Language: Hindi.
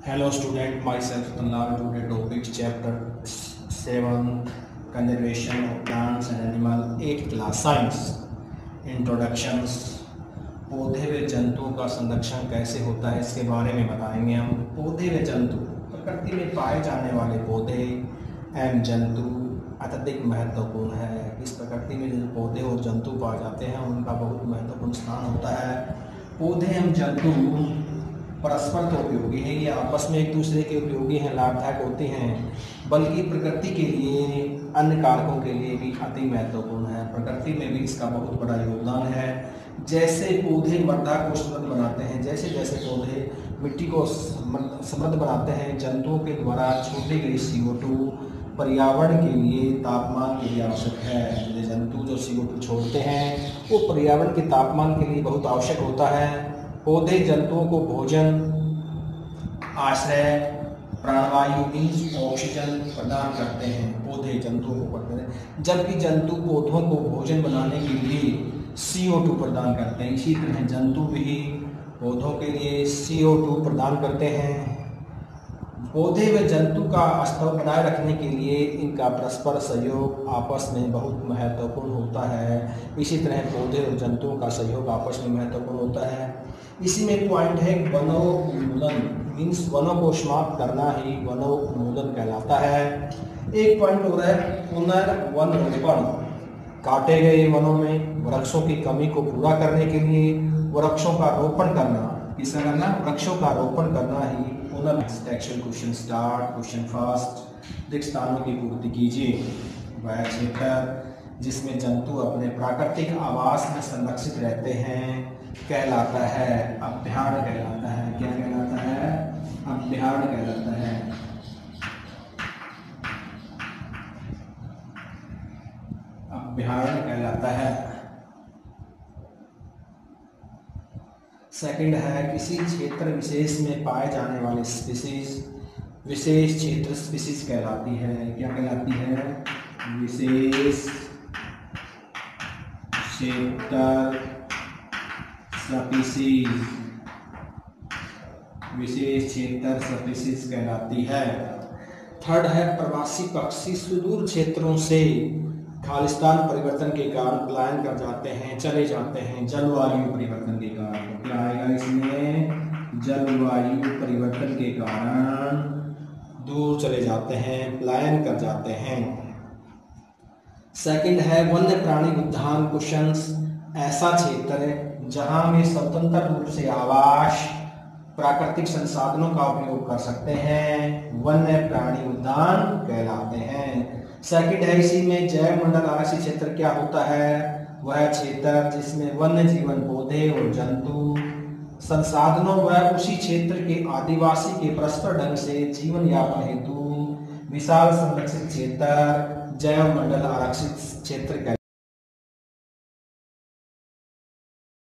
Hello student, myself Tanlav. Today topic chapter 7 conservation of plants and animal 8 class science introductions। पौधे व जंतुओं का संरक्षण कैसे होता है इसके बारे में बताएंगे हम। पौधे व जंतु प्रकृति में पाए जाने वाले पौधे एवं जंतु अत्यधिक महत्वपूर्ण है। इस प्रकृति में जो पौधे और जंतु पाए जाते हैं उनका बहुत महत्वपूर्ण स्थान होता है। पौधे एवं जंतु परस्पर तो उपयोगी हैं, ये आपस में एक दूसरे के उपयोगी हैं, लाभदायक होते हैं, बल्कि प्रकृति के लिए अन्य कारकों के लिए भी अति महत्वपूर्ण है। प्रकृति में भी इसका बहुत बड़ा योगदान है। जैसे पौधे मृदा को समृद्ध बनाते हैं, जैसे जैसे पौधे मिट्टी को समृद्ध बनाते हैं, जंतुओं के द्वारा छोड़ी गई CO2 पर्यावरण के लिए तापमान के लिए आवश्यक है। जंतु जो CO2 छोड़ते हैं वो पर्यावरण के तापमान के लिए बहुत आवश्यक होता है। पौधे जंतुओं को भोजन, आश्रय, प्राणवायु मीन्स ऑक्सीजन प्रदान करते हैं। पौधे जंतुओं को करते हैं, जबकि जंतु पौधों को भोजन बनाने के लिए CO2 प्रदान करते हैं। इसी तरह जंतु भी पौधों के लिए CO2 प्रदान करते हैं। पौधे व जंतु का अस्तित्व बनाए रखने के लिए इनका परस्पर सहयोग आपस में बहुत महत्वपूर्ण होता है। इसी तरह पौधे और जंतुओं का सहयोग आपस में महत्वपूर्ण होता है। इसी में पॉइंट है वनोन्मूलन, मीन्स वनों को समाप्त करना ही वनोन्मूलन कहलाता है। एक पॉइंट हो रहा है पुनर्वनरोपण, काटे गए वनों में वृक्षों की कमी को पूरा करने के लिए वृक्षों का रोपण करना। किसका करना? वृक्षों का रोपण करना ही textual question start. Question first, रिक्त स्थानों की पूर्ति कीजिए। वह क्षेत्र जिसमें जंतु अपने प्राकृतिक आवास में संरक्षित रहते हैं कहलाता है अभयारण्य कहलाता है। क्या कहलाता है? अभयारण्य कहलाता है। अभयारण्य कहलाता है। सेकंड है किसी क्षेत्र विशेष में पाए जाने वाली स्पीसीज विशेष क्षेत्र स्पीसीज कहलाती है। क्या कहलाती है? विशेष क्षेत्र स्पीसीज, विशेष क्षेत्र स्पीसीज कहलाती है। थर्ड है प्रवासी पक्षी सुदूर क्षेत्रों से खालिस्तान परिवर्तन के कारण पलायन कर जाते हैं, चले जाते हैं जलवायु परिवर्तन के कारण। तो क्या आएगा इसमें? जलवायु परिवर्तन के कारण दूर चले जाते हैं, पलायन कर जाते हैं। सेकंड है वन्य प्राणी उद्यान कुशंस, ऐसा क्षेत्र जहां में स्वतंत्र रूप से आवास प्राकृतिक संसाधनों का उपयोग कर सकते हैं, वन्य प्राणी उद्यान कहलाते हैं। सेकंड है इसी में जैव मंडल आवासीय क्षेत्र क्या होता है? वह क्षेत्र जिसमें वन्य जीवन पौधे और जंतु संसाधनों व उसी क्षेत्र के आदिवासी के परस्पर ढंग से जीवन यापन हेतु विशाल संरक्षित क्षेत्र जैव मंडल आरक्षित क्षेत्र